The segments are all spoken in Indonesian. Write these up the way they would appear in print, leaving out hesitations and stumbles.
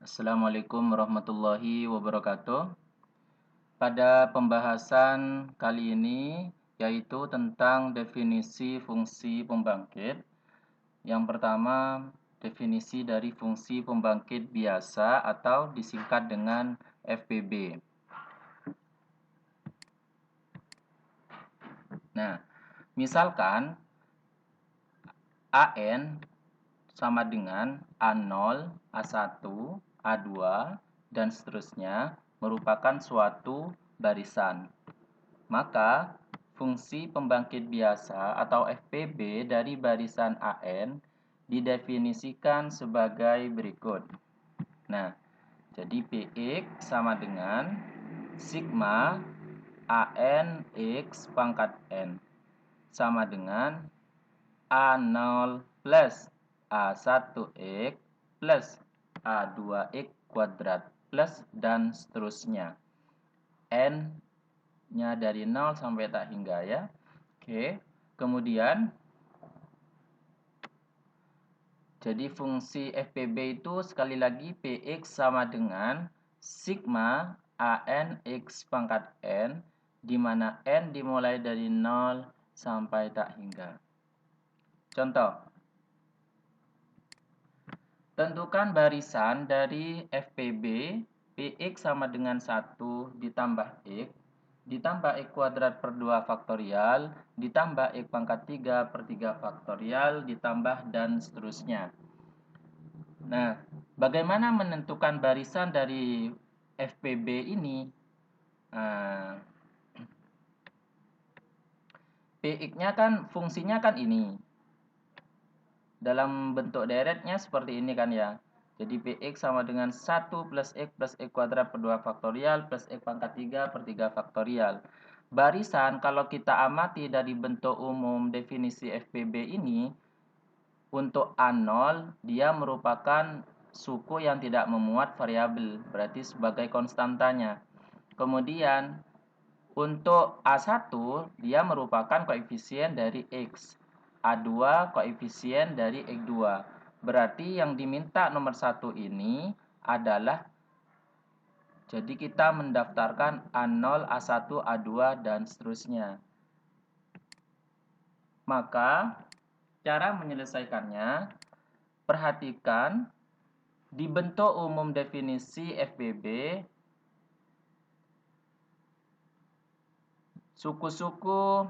Assalamualaikum warahmatullahi wabarakatuh. Pada pembahasan kali ini yaitu tentang definisi fungsi pembangkit. Yang pertama, definisi dari fungsi pembangkit biasa atau disingkat dengan FPB. Nah, misalkan AN sama dengan A0, A1, A2, dan seterusnya merupakan suatu barisan. Maka, fungsi pembangkit biasa atau FPB dari barisan AN didefinisikan sebagai berikut. Nah, jadi PX sama dengan sigma AN X pangkat N sama dengan A0 plus A1X plus A2X kuadrat plus dan seterusnya. N-nya dari 0 sampai tak hingga ya. Oke, kemudian jadi fungsi FPB itu sekali lagi PX sama dengan sigma AN X pangkat N, di mana N dimulai dari 0 sampai tak hingga. Contoh, tentukan barisan dari FPB PX sama dengan 1 ditambah X ditambah X kuadrat per 2 faktorial ditambah X pangkat 3 per 3 faktorial ditambah dan seterusnya. Nah, bagaimana menentukan barisan dari FPB ini? Nah, PX-nya kan fungsinya kan ini. Dalam bentuk deretnya seperti ini kan ya. Jadi PX sama dengan 1 plus X kuadrat per 2 faktorial plus X pangkat 3 per 3 faktorial. Barisan kalau kita amati dari bentuk umum definisi FPB ini, untuk A0 dia merupakan suku yang tidak memuat variabel, berarti sebagai konstantanya. Kemudian untuk A1 dia merupakan koefisien dari X. A2 koefisien dari X2. Berarti yang diminta nomor 1 ini adalah, jadi kita mendaftarkan A0, A1, A2 dan seterusnya. Maka cara menyelesaikannya, perhatikan di bentuk umum definisi FPB, suku-suku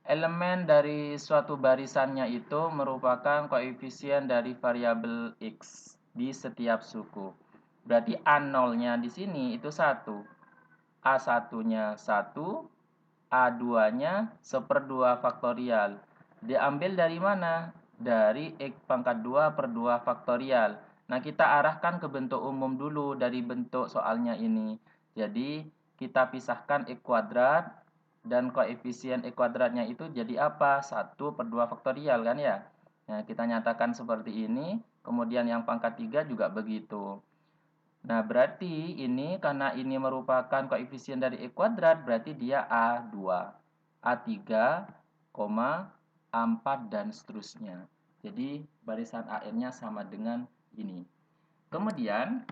elemen dari suatu barisannya itu merupakan koefisien dari variabel X di setiap suku. Berarti A0-nya di sini itu 1. A1-nya 1, A2-nya 1/2 faktorial. Diambil dari mana? Dari X pangkat 2 per 2 faktorial. Nah, kita arahkan ke bentuk umum dulu dari bentuk soalnya ini. Jadi, kita pisahkan X kuadrat dan koefisien X kuadratnya itu jadi apa? 1 per 2 faktorial kan ya? Nah, kita nyatakan seperti ini. Kemudian yang pangkat 3 juga begitu. Nah, berarti ini karena ini merupakan koefisien dari X kuadrat, berarti dia A2, A3, A4, dan seterusnya. Jadi, barisan AN-nya sama dengan ini. Kemudian,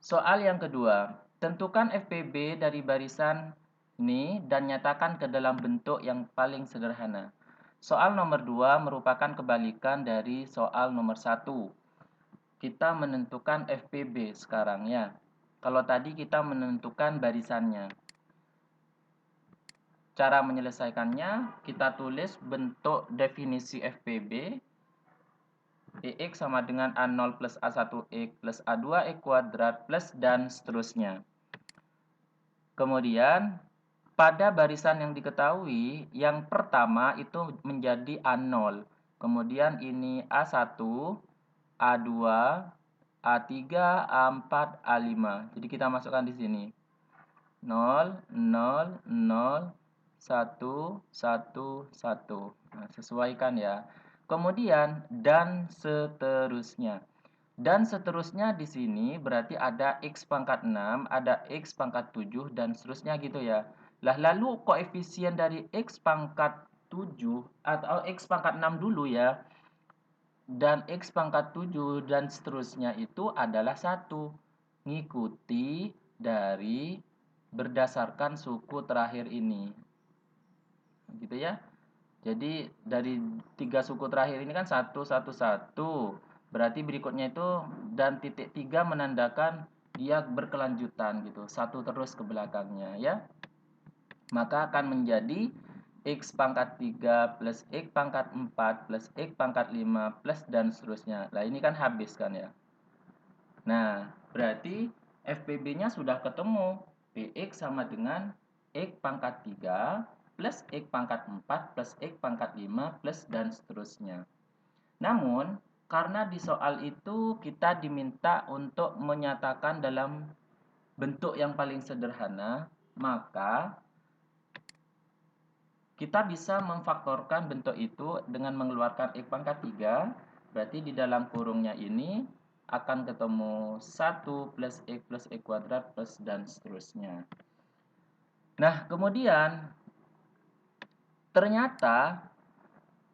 soal yang kedua, tentukan FPB dari barisan ini dan nyatakan ke dalam bentuk yang paling sederhana. Soal nomor 2 merupakan kebalikan dari soal nomor 1. Kita menentukan FPB sekarang ya. Kalau tadi kita menentukan barisannya. Cara menyelesaikannya, kita tulis bentuk definisi FPB. PX sama dengan A0 plus A1X plus A2X kuadrat plus dan seterusnya. Kemudian, pada barisan yang diketahui, yang pertama itu menjadi A0. Kemudian ini A1, A2, A3, A4, A5. Jadi kita masukkan di sini. 0, 0, 0, 1, 1, 1. Nah, sesuaikan ya. Kemudian, dan seterusnya. Dan seterusnya di sini berarti ada X pangkat 6, ada X pangkat 7, dan seterusnya gitu ya. Lah, lalu koefisien dari X pangkat 7 atau X pangkat 6 dulu ya. dan X pangkat 7 dan seterusnya itu adalah 1. Ngikuti dari berdasarkan suku terakhir ini. Gitu ya. Jadi dari 3 suku terakhir ini kan 1, 1, 1. Berarti berikutnya itu dan titik 3 menandakan dia berkelanjutan gitu. 1 terus ke belakangnya ya. Maka akan menjadi X pangkat 3 plus X pangkat 4 plus X pangkat 5 plus dan seterusnya. Nah ini kan habis kan ya. Nah berarti FPB-nya sudah ketemu. Px sama dengan X pangkat 3 plus X pangkat 4 plus X pangkat 5 plus dan seterusnya. Namun, karena di soal itu kita diminta untuk menyatakan dalam bentuk yang paling sederhana, maka kita bisa memfaktorkan bentuk itu dengan mengeluarkan X pangkat 3. Berarti di dalam kurungnya ini akan ketemu 1 plus X kuadrat plus dan seterusnya. Nah, kemudian ternyata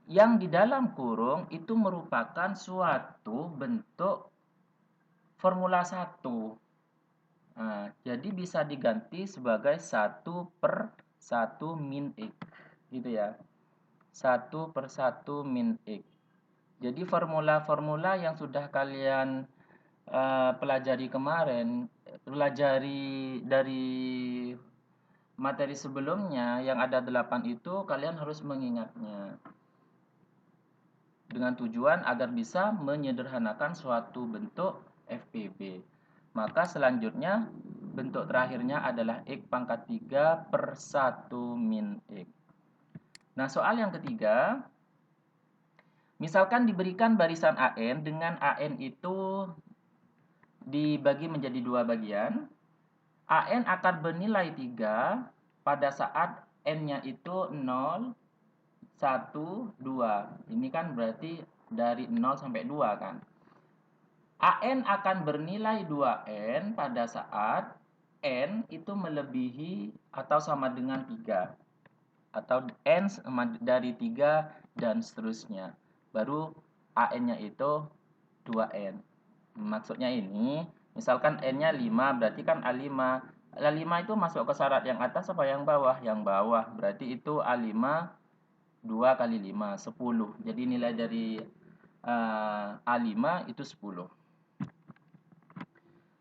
yang di dalam kurung itu merupakan suatu bentuk formula 1. Nah, jadi bisa diganti sebagai 1 per 1 min X. Gitu ya. 1 per 1 min X. Jadi formula-formula yang sudah kalian pelajari kemarin, pelajari dari materi sebelumnya yang ada 8 itu kalian harus mengingatnya. Dengan tujuan agar bisa menyederhanakan suatu bentuk FPB. Maka selanjutnya bentuk terakhirnya adalah X pangkat 3 per 1 min X. Nah soal yang ketiga, misalkan diberikan barisan AN dengan AN itu dibagi menjadi 2 bagian. AN akan bernilai 3 pada saat N-nya itu 0, 1, 2. Ini kan berarti dari 0 sampai 2 kan. AN akan bernilai 2N pada saat N itu melebihi atau sama dengan 3. Atau N dari 3 dan seterusnya. Baru AN-nya itu 2N. Maksudnya ini, misalkan N-nya 5, berarti kan A5. A5 itu masuk ke syarat yang atas apa yang bawah? Yang bawah. Berarti itu A5 2 kali 5, 10. Jadi nilai dari A5 itu 10.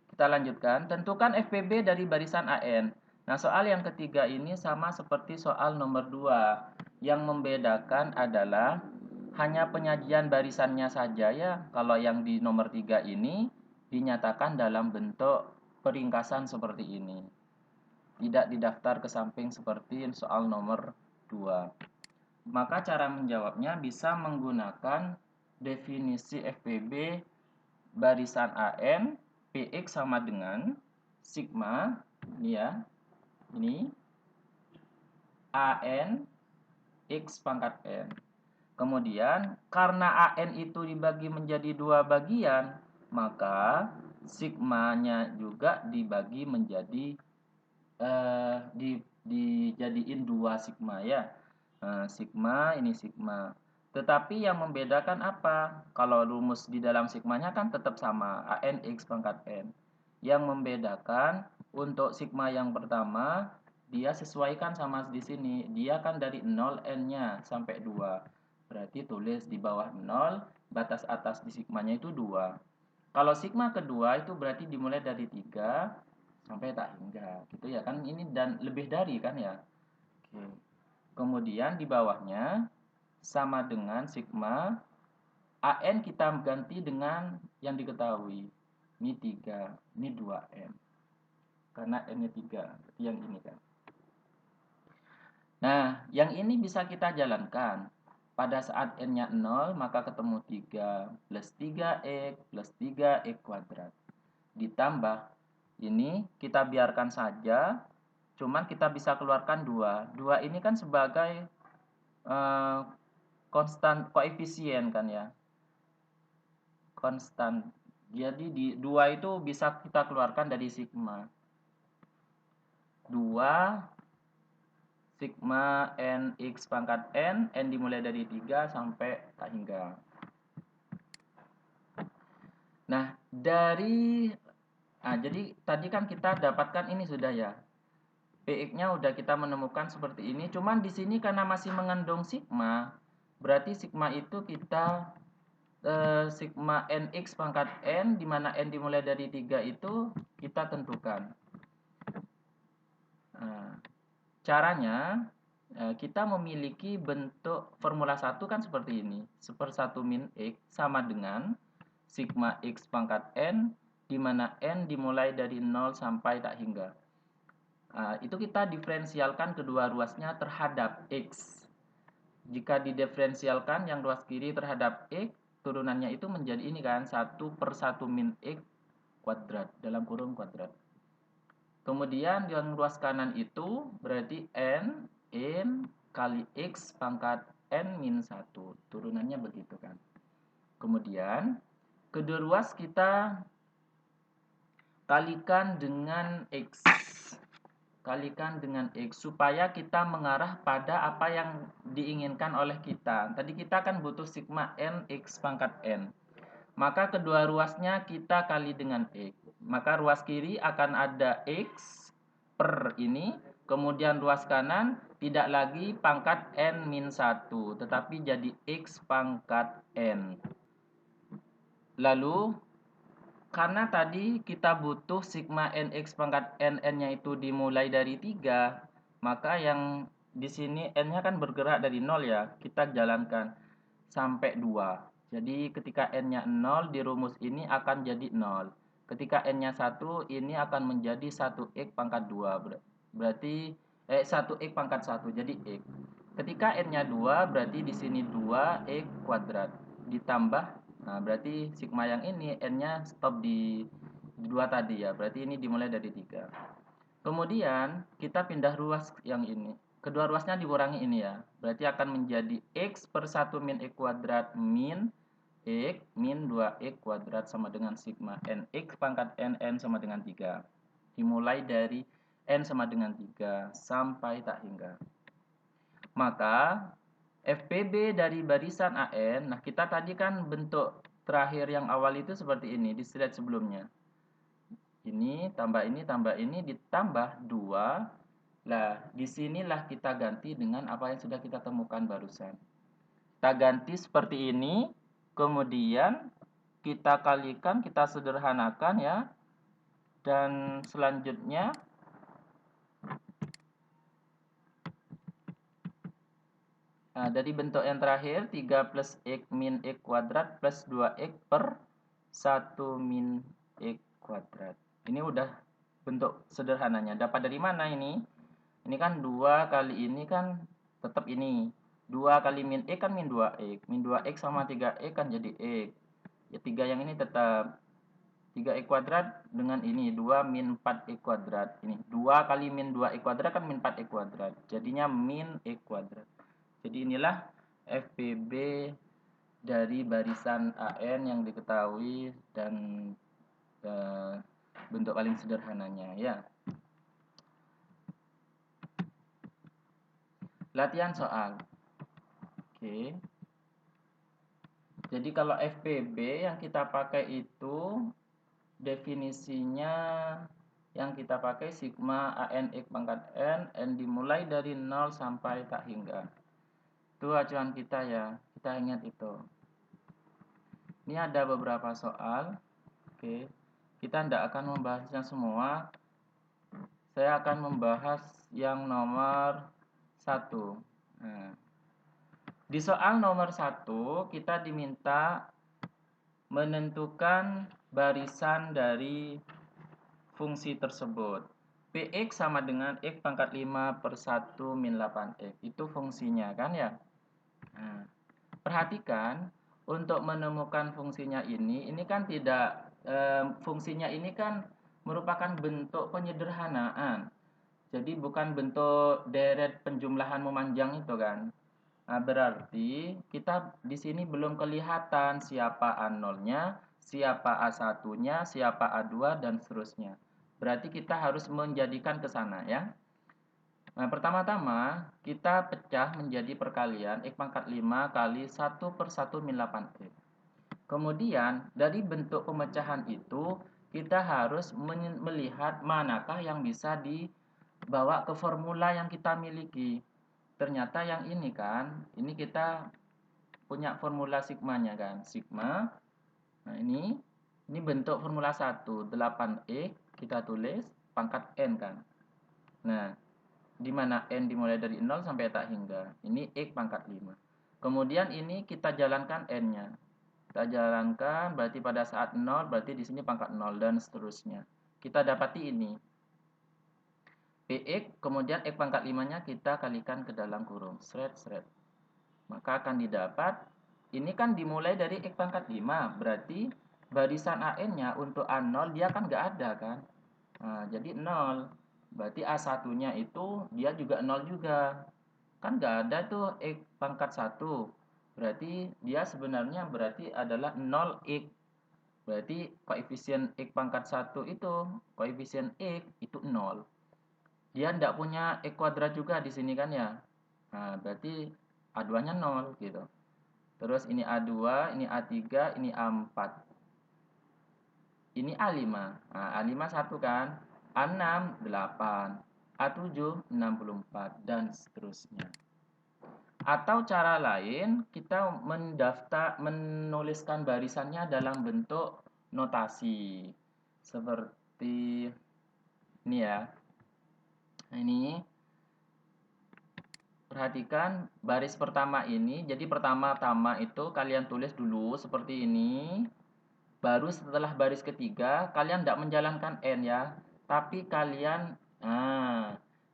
Kita lanjutkan. Tentukan FPB dari barisan AN. Nah, soal yang ketiga ini sama seperti soal nomor 2. Yang membedakan adalah hanya penyajian barisannya saja ya. Kalau yang di nomor 3 ini dinyatakan dalam bentuk peringkasan seperti ini. Tidak didaftar ke samping seperti soal nomor 2. Maka cara menjawabnya bisa menggunakan definisi FPB barisan AN PX sama dengan sigma ini ya. Ini AN X pangkat N. Kemudian karena AN itu dibagi menjadi 2 bagian, maka sigmanya juga dibagi menjadi dijadiin 2 sigma ya. Sigma ini sigma. Tetapi yang membedakan apa? Kalau rumus di dalam sigmanya kan tetap sama, AN X pangkat N. Yang membedakan untuk sigma yang pertama, dia sesuaikan sama di sini. Dia kan dari 0 N-nya sampai 2. Berarti tulis di bawah 0, batas atas di sigmanya itu 2. Kalau sigma kedua itu berarti dimulai dari 3 sampai tak hingga. Gitu ya kan, ini dan lebih dari kan ya. Oke. Kemudian di bawahnya sama dengan sigma AN kita ganti dengan yang diketahui. Ini 3, ini 2N. Karena N-nya 3, yang ini kan. Nah, yang ini bisa kita jalankan. Pada saat N-nya 0, maka ketemu 3 plus 3X plus 3X kuadrat. Ditambah, ini kita biarkan saja, cuman kita bisa keluarkan 2. 2 ini kan sebagai konstan koefisien kan ya. Konstan. Jadi di 2 itu bisa kita keluarkan dari sigma. 2 sigma N X pangkat N dimulai dari 3 sampai tak hingga. Jadi tadi kan kita dapatkan ini sudah ya. Px-nya udah kita menemukan seperti ini. Cuman di sini karena masih mengandung sigma, berarti sigma itu kita sigma nx pangkat n, di mana n dimulai dari 3 itu kita tentukan. Caranya, kita memiliki bentuk formula 1 kan seperti ini. 1/1 min x sama dengan sigma x pangkat n, di mana n dimulai dari 0 sampai tak hingga. Itu kita diferensialkan kedua ruasnya terhadap x. Jika didiferensialkan yang ruas kiri terhadap x, turunannya itu menjadi ini kan, 1/1 min x kuadrat, dalam kurung kuadrat. Kemudian yang ruas kanan itu berarti n kali x pangkat n min 1. Turunannya begitu kan. Kemudian kedua ruas kita kalikan dengan x. Kalikan dengan x supaya kita mengarah pada apa yang diinginkan oleh kita. Tadi kita kan butuh sigma n x pangkat n. Maka kedua ruasnya kita kali dengan x. Maka ruas kiri akan ada x per ini. Kemudian ruas kanan tidak lagi pangkat n min 1. Tetapi jadi x pangkat n. Lalu, karena tadi kita butuh sigma nx pangkat n-nya itu dimulai dari 3. Maka yang di sini n-nya kan bergerak dari 0 ya. Kita jalankan sampai 2. Jadi ketika n-nya 0 di rumus ini akan jadi 0. Ketika n-nya 1 ini akan menjadi 1x pangkat 2. Berarti 1x pangkat 1 jadi x. Ketika n-nya 2 berarti di sini 2x kuadrat ditambah, berarti sigma yang ini n-nya stop di 2 tadi ya. Berarti ini dimulai dari 3. Kemudian kita pindah ruas yang ini. Kedua ruasnya dikurangi ini ya. Berarti akan menjadi x per 1 min x kuadrat min x min 2x kuadrat sama dengan sigma nx pangkat n sama dengan 3. Dimulai dari n sama dengan 3 sampai tak hingga. Maka FPB dari barisan AN, kita tadi kan bentuk terakhir yang awal itu seperti ini di slide sebelumnya. Ini tambah ini ditambah 2. Nah, disinilah kita ganti dengan apa yang sudah kita temukan barusan. Kita ganti seperti ini, kemudian kita kalikan, kita sederhanakan ya. Dan selanjutnya dari bentuk yang terakhir 3 plus x min x kuadrat plus 2x per 1 min x kuadrat. Ini udah bentuk sederhananya. Dapat dari mana ini? Ini kan 2 kali ini kan tetap ini. 2 kali min x kan min 2x. Min 2x sama 3x kan jadi x. Ya 3 yang ini tetap 3x kuadrat dengan ini 2 min 4x kuadrat. Ini 2 kali min 2x kuadrat kan min 4x kuadrat. Jadinya min x kuadrat. Jadi inilah FPB dari barisan AN yang diketahui dan bentuk paling sederhananya ya. Latihan soal. Oke. Jadi kalau FPB yang kita pakai itu definisinya yang kita pakai sigma ANX pangkat N dimulai dari 0 sampai tak hingga. Itu acuan kita ya. Kita ingat itu. Ini ada beberapa soal. Oke. Kita tidak akan membahasnya semua. Saya akan membahas yang nomor 1. Nah, di soal nomor 1 kita diminta menentukan barisan dari fungsi tersebut. Px sama dengan x pangkat 5 per 1 min 8x. Itu fungsinya kan ya. Nah, perhatikan untuk menemukan fungsinya ini kan tidak fungsinya ini kan merupakan bentuk penyederhanaan. Jadi bukan bentuk deret penjumlahan memanjang itu kan. Nah, berarti kita di sini belum kelihatan siapa A0-nya, siapa A1-nya, siapa A2 dan seterusnya. Berarti kita harus menjadikan ke sana ya. Nah, pertama-tama kita pecah menjadi perkalian x pangkat 5 kali 1 per 1 min 8x. Kemudian dari bentuk pemecahan itu kita harus melihat manakah yang bisa dibawa ke formula yang kita miliki. Ternyata yang ini kan, ini kita punya formula sigmanya kan. Sigma. Nah, ini bentuk formula 1, 8x kita tulis pangkat n kan. Nah, di mana n dimulai dari 0 sampai tak hingga. Ini x pangkat 5. Kemudian ini kita jalankan n-nya. Kita jalankan berarti pada saat 0 berarti di sini pangkat 0 dan seterusnya. Kita dapati ini. Px kemudian x pangkat 5-nya kita kalikan ke dalam kurung. Seret. Maka akan didapat ini kan dimulai dari x pangkat 5. Berarti barisan AN-nya untuk A0 dia kan nggak ada kan. Nah, jadi 0. Berarti A1-nya itu dia juga 0 juga. Kan nggak ada tuh x pangkat 1. Berarti dia sebenarnya berarti adalah 0x. Berarti koefisien x pangkat 1 itu, koefisien x itu 0. Dia tidak punya x kuadrat juga di sini kan ya. Nah, berarti A2-nya 0 gitu. Terus ini A2, ini A3, ini A4. Ini A5. Nah, A5 1 kan. A6 8. A7 64 dan seterusnya. Atau cara lain kita menuliskan barisannya dalam bentuk notasi. Seperti ini ya. Nah, ini perhatikan baris pertama ini. Jadi pertama-tama itu kalian tulis dulu seperti ini. Baru setelah baris ketiga kalian tidak menjalankan n ya, tapi kalian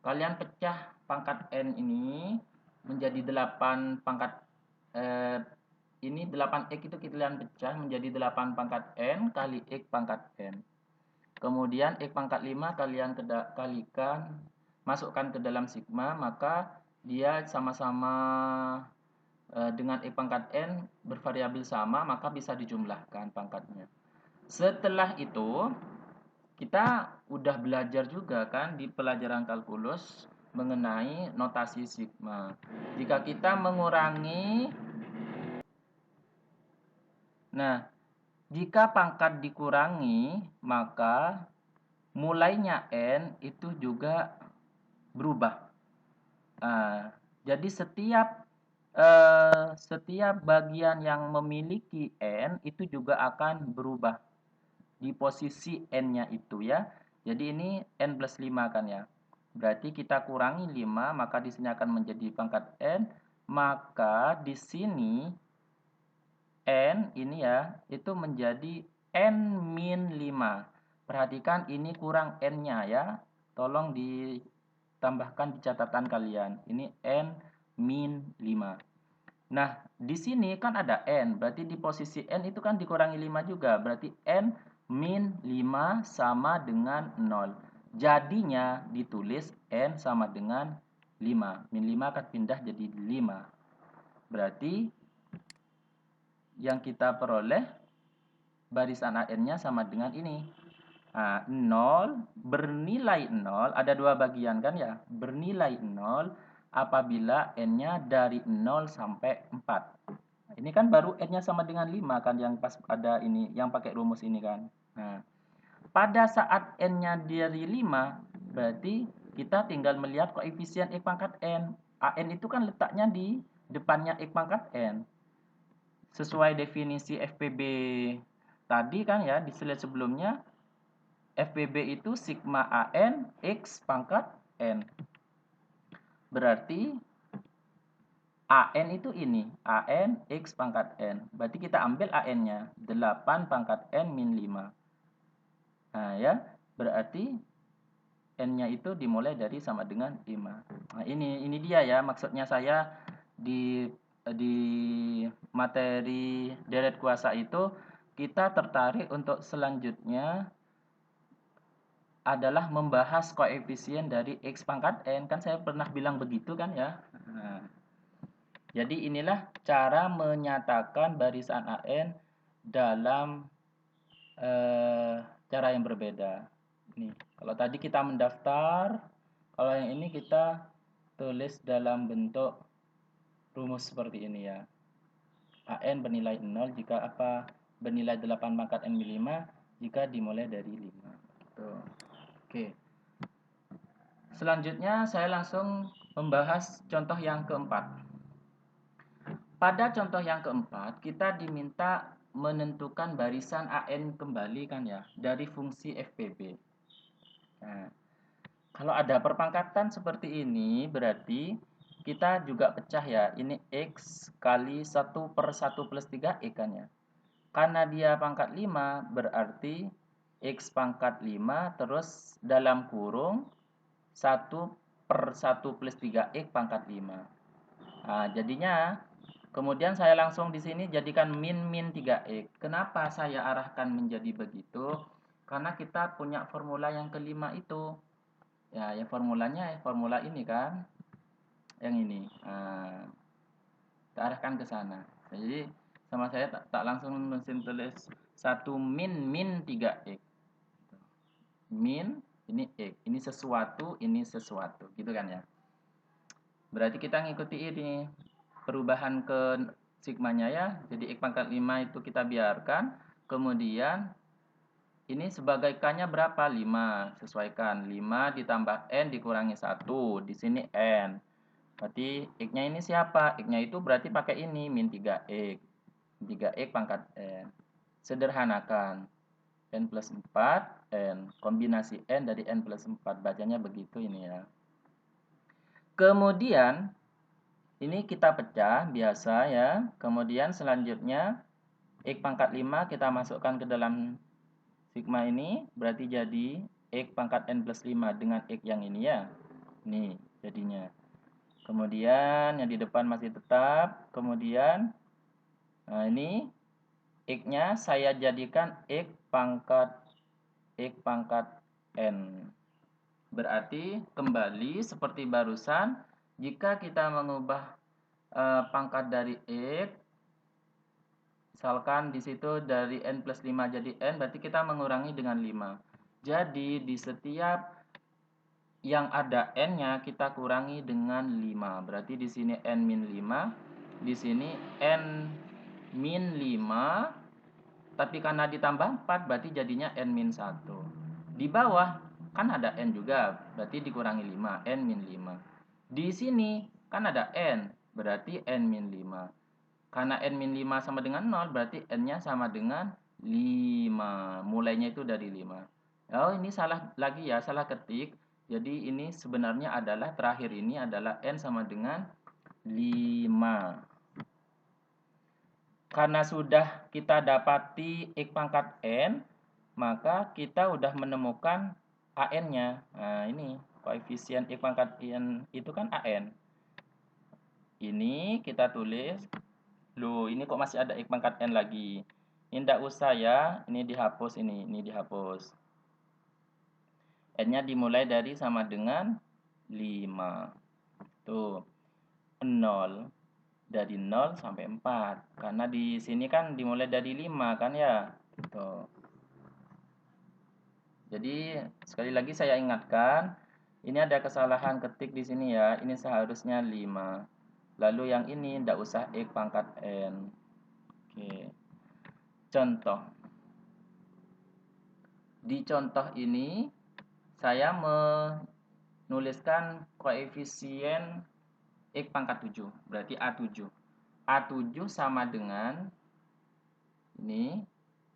kalian pecah pangkat n ini menjadi 8 pangkat ini 8x itu kalian pecah menjadi 8 pangkat n kali x pangkat n. Kemudian x pangkat 5 kalian kalikan, masukkan ke dalam sigma, maka dia sama-sama dengan x pangkat n bervariabel sama, maka bisa dijumlahkan pangkatnya. Setelah itu, kita udah belajar juga kan di pelajaran kalkulus mengenai notasi sigma. Jika kita mengurangi, nah, jika pangkat dikurangi, maka mulainya n itu juga berubah. Nah, jadi setiap bagian yang memiliki n itu juga akan berubah di posisi n-nya itu ya. Jadi ini n plus 5 kan ya. Berarti kita kurangi 5, maka di sini akan menjadi pangkat n. Maka di sini n ini ya, itu menjadi n min 5. Perhatikan ini kurang n-nya ya. Tolong ditambahkan di catatan kalian. Ini n min 5. Nah, di sini kan ada n, berarti di posisi n itu kan dikurangi 5 juga, berarti n min 5 sama dengan 0. Jadinya ditulis n sama dengan 5. Min 5 akan pindah jadi 5. Berarti yang kita peroleh barisan AN-nya sama dengan ini. Nah, 0 bernilai 0, ada dua bagian kan ya, bernilai 0 apabila n-nya dari 0 sampai 4. Ini kan baru n-nya sama dengan 5 kan yang pas ada ini, yang pakai rumus ini kan. Nah, pada saat n-nya dari 5, berarti kita tinggal melihat koefisien x pangkat n. An itu kan letaknya di depannya x pangkat n. Sesuai definisi FPB tadi kan ya, di slide sebelumnya, FPB itu sigma AN X pangkat N. Berarti AN itu ini, AN X pangkat N. Berarti kita ambil AN-nya, 8 pangkat N min 5. Nah ya, berarti N-nya itu dimulai dari sama dengan 5. Nah ini dia ya, maksudnya saya di materi deret kuasa itu, kita tertarik untuk selanjutnya adalah membahas koefisien dari x pangkat n. Kan saya pernah bilang begitu kan ya. Nah, jadi inilah cara menyatakan barisan AN dalam cara yang berbeda. Nih, kalau tadi kita mendaftar, kalau yang ini kita tulis dalam bentuk rumus seperti ini ya. AN bernilai 0 jika apa? bernilai 8 pangkat N min 5 jika dimulai dari 5. Gitu. Oke. Selanjutnya saya langsung membahas contoh yang keempat. Pada contoh yang keempat, kita diminta menentukan barisan AN kembali kan ya, dari fungsi FPB. Nah, kalau ada perpangkatan seperti ini, berarti kita juga pecah ya. Ini X kali 1/1 plus 3 X kan ya. Karena dia pangkat 5, berarti X pangkat 5 terus dalam kurung 1/1 plus 3X pangkat 5. Nah, jadinya kemudian saya langsung di sini jadikan min 3X. Kenapa saya arahkan menjadi begitu? Karena kita punya formula yang kelima itu. Ya, formulanya formula ini kan. Yang ini. Nah, kita arahkan ke sana. Jadi sama saya tak langsung mesin tulis 1 min 3X. Min ini X, ini sesuatu, gitu kan ya. Berarti kita ngikuti ini perubahan ke sigmanya ya. Jadi X pangkat 5 itu kita biarkan. Kemudian ini sebagai K-nya berapa? 5. Sesuaikan. 5 ditambah N dikurangi 1. Di sini N. Berarti X-nya ini siapa? X-nya itu berarti pakai ini, min 3X. 3X pangkat N. Sederhanakan. N plus 4, N. Kombinasi N dari N plus 4. Bacanya begitu ini ya. Kemudian ini kita pecah biasa ya. Kemudian selanjutnya X pangkat 5 kita masukkan ke dalam sigma ini. Berarti jadi X pangkat N plus 5 dengan X yang ini ya. Ini jadinya. Kemudian yang di depan masih tetap. Kemudian nah ini X-nya saya jadikan X pangkat N. Berarti kembali seperti barusan, jika kita mengubah pangkat dari X, misalkan di situ dari N plus 5 jadi N, berarti kita mengurangi dengan 5. Jadi di setiap yang ada N-nya kita kurangi dengan 5. Berarti di sini N min 5, di sini N min 5, tapi karena ditambah 4 berarti jadinya N min 1. Di bawah kan ada N juga, berarti dikurangi 5, N min 5. Di sini kan ada N, berarti N min 5. Karena N min 5 sama dengan 0, berarti N-nya sama dengan 5. Mulainya itu dari 5. Oh, ini salah lagi ya, salah ketik. Jadi ini sebenarnya adalah, terakhir ini adalah N sama dengan 5. Karena sudah kita dapati X pangkat N, maka kita sudah menemukan AN-nya. Nah, ini koefisien X pangkat N itu kan AN. Ini kita tulis. Loh, ini kok masih ada X pangkat N lagi. Ini tidak usah ya, ini dihapus ini dihapus. N-nya dimulai dari sama dengan 5. Tuh, 0. Dari 0 sampai 4. Karena di sini kan dimulai dari 5 kan ya. Tuh. Jadi sekali lagi saya ingatkan, ini ada kesalahan ketik di sini ya. Ini seharusnya 5. Lalu yang ini tidak usah X pangkat N. Oke. Contoh. Di contoh ini saya menuliskan koefisien X pangkat 7. Berarti A7. A7 sama dengan ini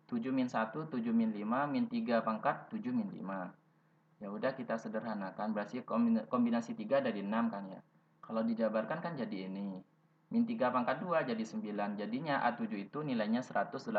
7 min 1, 7 min 5, min 3 pangkat 7 min 5. Ya udah kita sederhanakan, berarti kombinasi 3 dari 6 kan ya. Kalau dijabarkan kan jadi ini. Min 3 pangkat 2 jadi 9. Jadinya A7 itu nilainya 180.